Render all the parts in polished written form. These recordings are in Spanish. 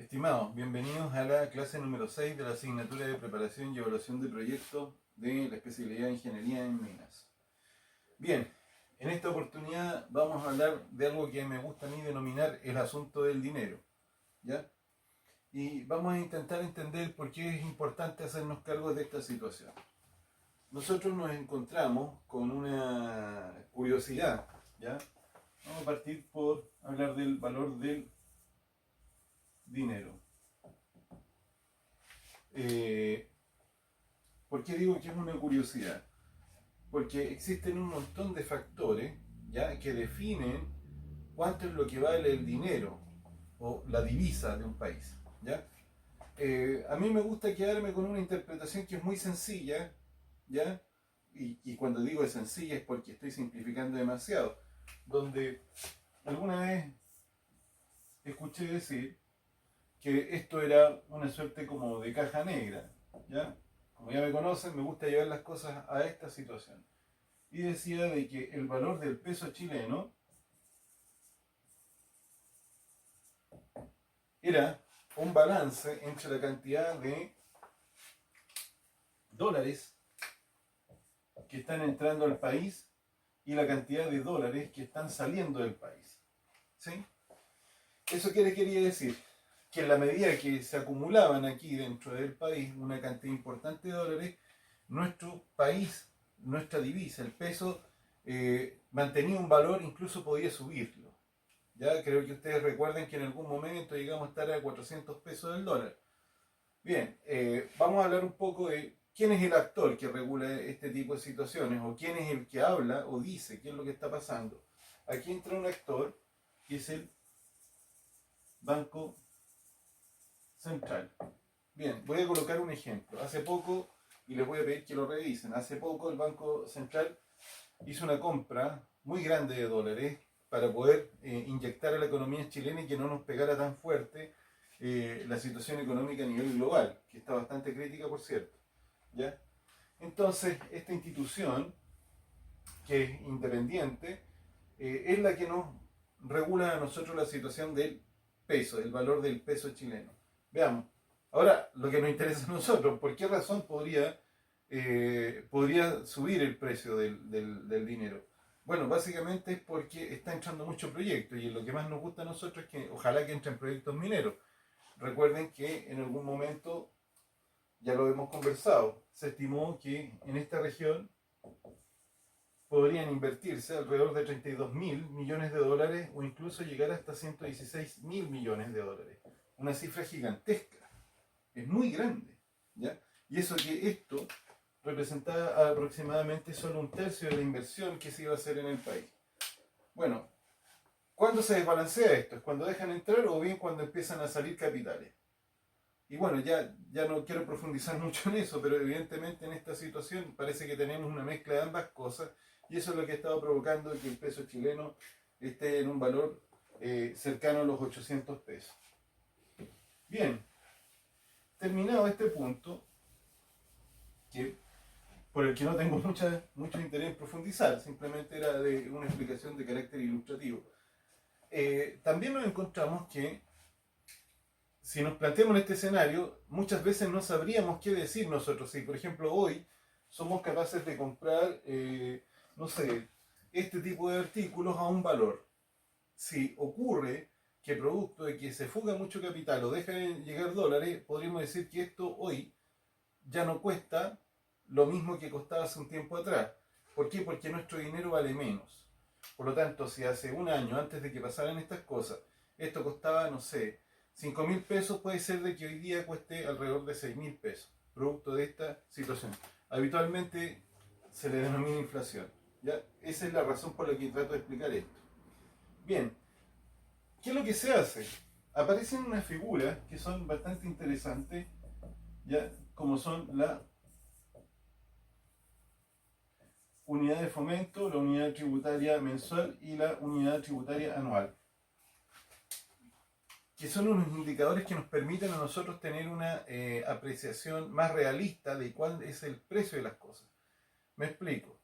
Estimados, bienvenidos a la clase número 6 de la asignatura de preparación y evaluación de proyectos de la especialidad de Ingeniería en Minas. Bien, en esta oportunidad vamos a hablar de algo que me gusta a mí denominar el asunto del dinero, ¿ya? Y vamos a intentar entender por qué es importante hacernos cargo de esta situación. Nosotros nos encontramos con una curiosidad, ¿ya? Vamos a partir por hablar del valor del dinero. ¿Por qué digo que es una curiosidad? Porque existen un montón de factores, ¿ya?, que definen cuánto es lo que vale el dinero o la divisa de un país, ¿ya? A mí me gusta quedarme con una interpretación que es muy sencilla, ¿ya? Y cuando digo es sencilla es porque estoy simplificando demasiado, donde alguna vez escuché decir que esto era una suerte como de caja negra, ¿ya? Como ya me conocen, me gusta llevar las cosas a esta situación. Y decía de que el valor del peso chileno era un balance entre la cantidad de dólares que están entrando al país y la cantidad de dólares que están saliendo del país. ¿Sí? ¿Eso qué le quería decir? Que en la medida que se acumulaban aquí dentro del país una cantidad importante de dólares, nuestro país, nuestra divisa, el peso, mantenía un valor, incluso podía subirlo. Ya creo que ustedes recuerden que en algún momento llegamos a estar a 400 pesos del dólar. Bien, vamos a hablar un poco de quién es el actor que regula este tipo de situaciones, o quién es el que habla o dice qué es lo que está pasando. Aquí entra un actor que es el Banco Central. Bien, voy a colocar un ejemplo. Hace poco, y les voy a pedir que lo revisen, hace poco el Banco Central hizo una compra muy grande de dólares para poder inyectar a la economía chilena y que no nos pegara tan fuerte la situación económica a nivel global, que está bastante crítica, por cierto. ¿Ya? Entonces, esta institución, que es independiente, es la que nos regula a nosotros la situación del peso, el valor del peso chileno. Veamos. Ahora, lo que nos interesa a nosotros, ¿por qué razón podría subir el precio del dinero? Bueno, básicamente es porque está entrando mucho proyecto y lo que más nos gusta a nosotros es que ojalá que entren proyectos mineros. Recuerden que en algún momento, ya lo hemos conversado, se estimó que en esta región podrían invertirse alrededor de 32 mil millones de dólares o incluso llegar hasta 116 mil millones de dólares. Una cifra gigantesca, es muy grande, ¿ya? Y eso que esto representaba aproximadamente solo un tercio de la inversión que se iba a hacer en el país. Bueno, ¿cuándo se desbalancea esto? ¿Es cuando dejan entrar o bien cuando empiezan a salir capitales? Y bueno, ya no quiero profundizar mucho en eso, pero evidentemente en esta situación parece que tenemos una mezcla de ambas cosas y eso es lo que ha estado provocando que el peso chileno esté en un valor cercano a los 800 pesos. Bien, terminado este punto, que, por el que no tengo mucho interés en profundizar, simplemente era de una explicación de carácter ilustrativo, también nos encontramos que si nos planteamos este escenario, muchas veces no sabríamos qué decir nosotros. Si, por ejemplo, hoy somos capaces de comprar, no sé, este tipo de artículos a un valor. Si ocurre que producto de que se fuga mucho capital o deja de llegar dólares, podríamos decir que esto hoy ya no cuesta lo mismo que costaba hace un tiempo atrás. ¿Por qué? Porque nuestro dinero vale menos. Por lo tanto, si hace un año, antes de que pasaran estas cosas, esto costaba, no sé, 5 mil pesos, puede ser de que hoy día cueste alrededor de 6 mil pesos, producto de esta situación. Habitualmente se le denomina inflación. ¿Ya? Esa es la razón por la que trato de explicar esto. Bien, ¿qué es lo que se hace? Aparecen unas figuras que son bastante interesantes, ¿ya? Como son la unidad de fomento, la unidad tributaria mensual y la unidad tributaria anual, que son unos indicadores que nos permiten a nosotros tener una apreciación más realista de cuál es el precio de las cosas. Me explico.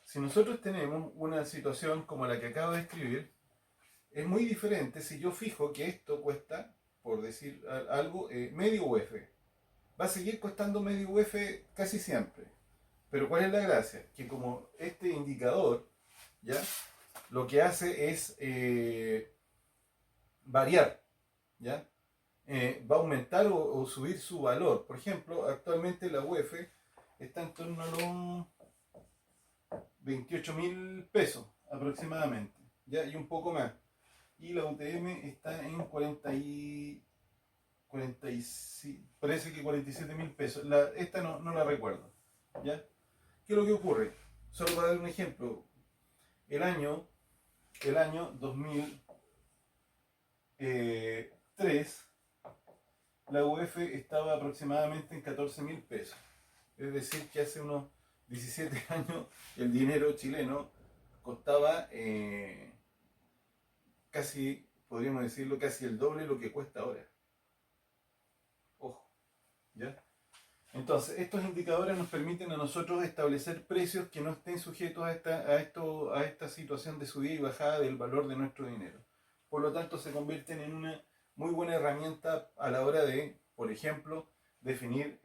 Si nosotros tenemos una situación como la que acabo de escribir, es muy diferente si yo fijo que esto cuesta, por decir algo, medio UF. Va a seguir costando medio UF casi siempre. Pero ¿cuál es la gracia? Que como este indicador, ¿ya? Lo que hace es variar, ¿ya? Va a aumentar o subir su valor. Por ejemplo, actualmente la UF está en torno a los 28.000 pesos aproximadamente, ¿ya? Y un poco más. Y la UTM está en parece que 47.000 pesos. Esta no la recuerdo, ¿ya? ¿Qué es lo que ocurre? Solo para dar un ejemplo, el año 2003, la UF estaba aproximadamente en 14.000 pesos. Es decir, que hace unos 17 años el dinero chileno costaba casi, podríamos decirlo, casi el doble de lo que cuesta ahora. Ojo, ¿ya? Entonces, estos indicadores nos permiten a nosotros establecer precios que no estén sujetos a esta situación de subida y bajada del valor de nuestro dinero. Por lo tanto, se convierten en una muy buena herramienta a la hora de, por ejemplo, definir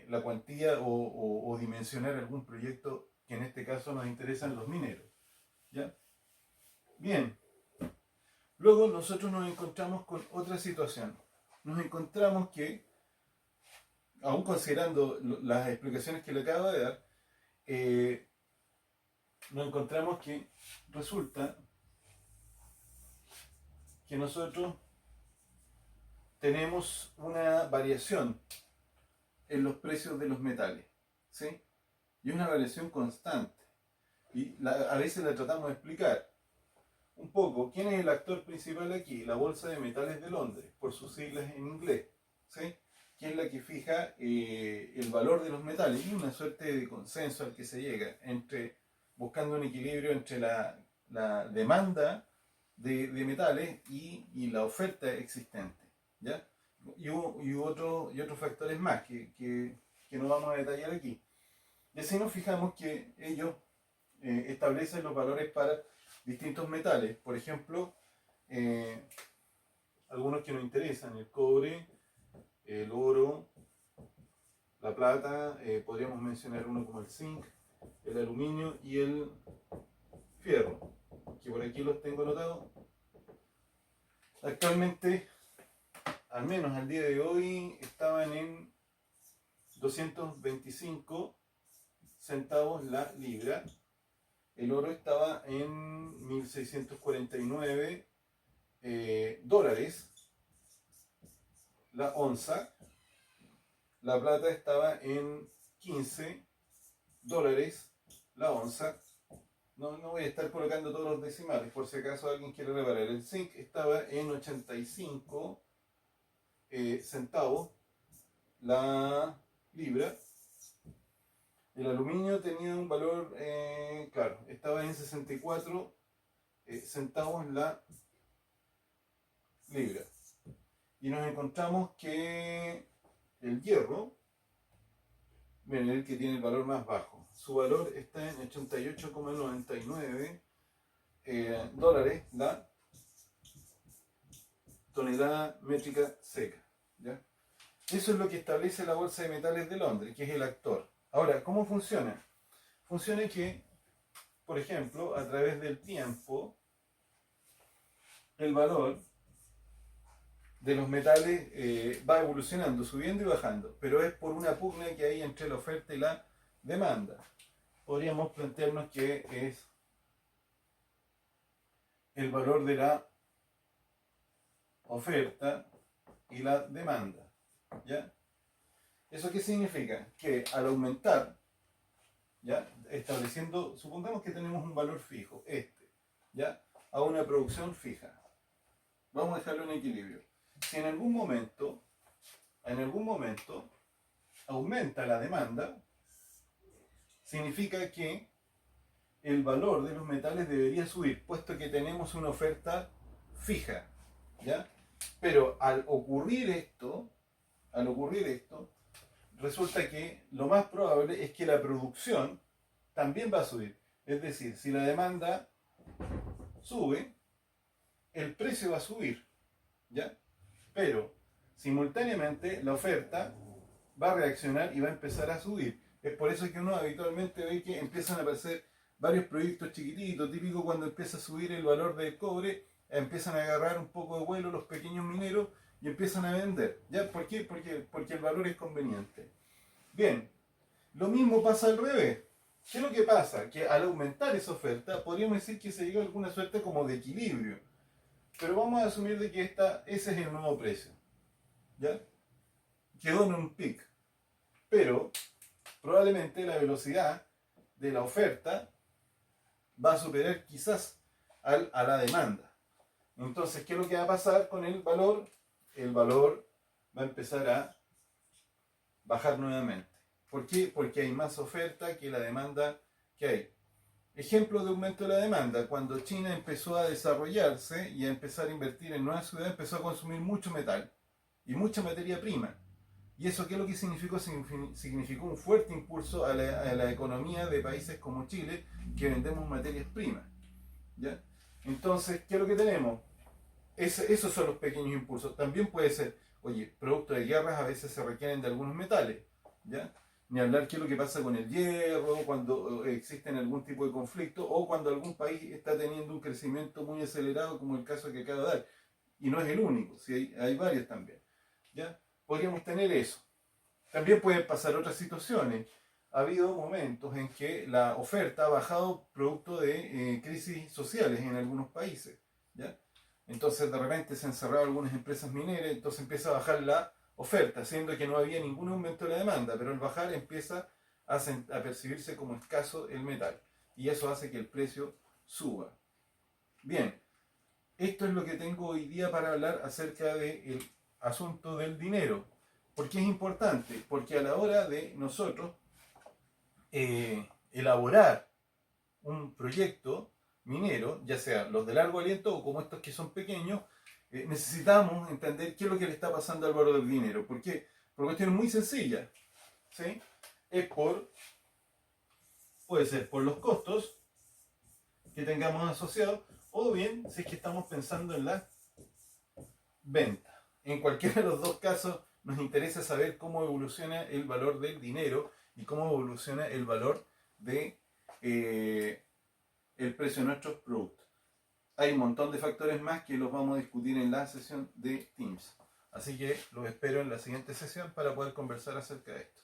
la cuantía o dimensionar algún proyecto que en este caso nos interesan los mineros, ¿ya? Bien, luego nosotros nos encontramos con otra situación. Nos encontramos que, aún considerando las explicaciones que le acabo de dar, nos encontramos que resulta que nosotros tenemos una variación en los precios de los metales, ¿sí? Y una variación constante. Y a veces la tratamos de explicar un poco. ¿Quién es el actor principal aquí? La Bolsa de Metales de Londres, por sus siglas en inglés, ¿sí? Que es la que fija el valor de los metales y una suerte de consenso al que se llega buscando un equilibrio entre la demanda de metales y la oferta existente, ¿ya? Y otros factores más que no vamos a detallar aquí. Y así nos fijamos que ellos establecen los valores para distintos metales. Por ejemplo, algunos que nos interesan: el cobre, el oro, la plata, podríamos mencionar uno como el zinc, el aluminio y el fierro, que por aquí los tengo anotados. Actualmente, al menos al día de hoy, estaban en 225 centavos la libra. El oro estaba en 1.649 dólares la onza. La plata estaba en 15 dólares la onza. No voy a estar colocando todos los decimales por si acaso alguien quiere reparar. El zinc estaba en 85 centavos la libra. El aluminio tenía un valor, claro, estaba en 64 centavos la libra. Y nos encontramos que el hierro, miren, el que tiene el valor más bajo, su valor está en 88,99 dólares la tonelada métrica seca, ¿ya? Eso es lo que establece la Bolsa de Metales de Londres, que es el actor. Ahora, ¿cómo funciona? Funciona que, por ejemplo, a través del tiempo, el valor de los metales va evolucionando, subiendo y bajando, pero es por una pugna que hay entre la oferta y la demanda. Podríamos plantearnos que es el valor de la oferta y la demanda, ¿ya? ¿Eso qué significa? Que al aumentar, ¿ya? Estableciendo, supongamos que tenemos un valor fijo, ¿ya? A una producción fija. Vamos a dejarlo en equilibrio. Si en algún momento aumenta la demanda, significa que el valor de los metales debería subir, puesto que tenemos una oferta fija, ¿ya? Pero al ocurrir esto, resulta que lo más probable es que la producción también va a subir. Es decir, si la demanda sube, el precio va a subir, ¿ya? Pero simultáneamente la oferta va a reaccionar y va a empezar a subir. Es por eso que uno habitualmente ve que empiezan a aparecer varios proyectos chiquititos, típico cuando empieza a subir el valor del cobre, empiezan a agarrar un poco de vuelo los pequeños mineros y empiezan a vender. ¿Ya? ¿Por qué? Porque el valor es conveniente. Bien, lo mismo pasa al revés. ¿Qué es lo que pasa? Que al aumentar esa oferta, podríamos decir que se llega a alguna suerte como de equilibrio. Pero vamos a asumir de que ese es el nuevo precio. ¿Ya? Quedó en un pic. Pero probablemente la velocidad de la oferta va a superar quizás a la demanda. Entonces, ¿qué es lo que va a pasar con el valor? El valor va a empezar a bajar nuevamente. ¿Por qué? Porque hay más oferta que la demanda que hay. Ejemplo de aumento de la demanda, cuando China empezó a desarrollarse y a empezar a invertir en nuevas ciudades, empezó a consumir mucho metal y mucha materia prima. ¿Y eso qué es lo que significó? Significó un fuerte impulso a la economía de países como Chile, que vendemos materias primas. ¿Ya? Entonces, ¿qué es lo que tenemos? Esos son los pequeños impulsos. También puede ser, oye, producto de guerras a veces se requieren de algunos metales. ¿Ya? Ni hablar qué es lo que pasa con el hierro, cuando existen algún tipo de conflicto o cuando algún país está teniendo un crecimiento muy acelerado, como el caso que acabo de dar. Y no es el único, ¿sí? hay varios también. ¿Ya? Podríamos tener eso. También pueden pasar otras situaciones. Ha habido momentos en que la oferta ha bajado producto de crisis sociales en algunos países. ¿Ya? Entonces de repente se han cerrado algunas empresas mineras, entonces empieza a bajar la oferta, siendo que no había ningún aumento de la demanda, pero al bajar empieza a percibirse como escaso el metal. Y eso hace que el precio suba. Bien, esto es lo que tengo hoy día para hablar acerca del asunto del dinero. ¿Por qué es importante? Porque a la hora de nosotros elaborar un proyecto minero, ya sea los de largo aliento o como estos que son pequeños, necesitamos entender qué es lo que le está pasando al valor del dinero. ¿Por qué? Por cuestiones muy sencillas. ¿Sí? Puede ser por los costos que tengamos asociados, o bien si es que estamos pensando en la venta. En cualquiera de los dos casos nos interesa saber cómo evoluciona el valor del dinero y cómo evoluciona el valor de el precio de nuestros productos. Hay un montón de factores más que los vamos a discutir en la sesión de Teams. Así que los espero en la siguiente sesión para poder conversar acerca de esto.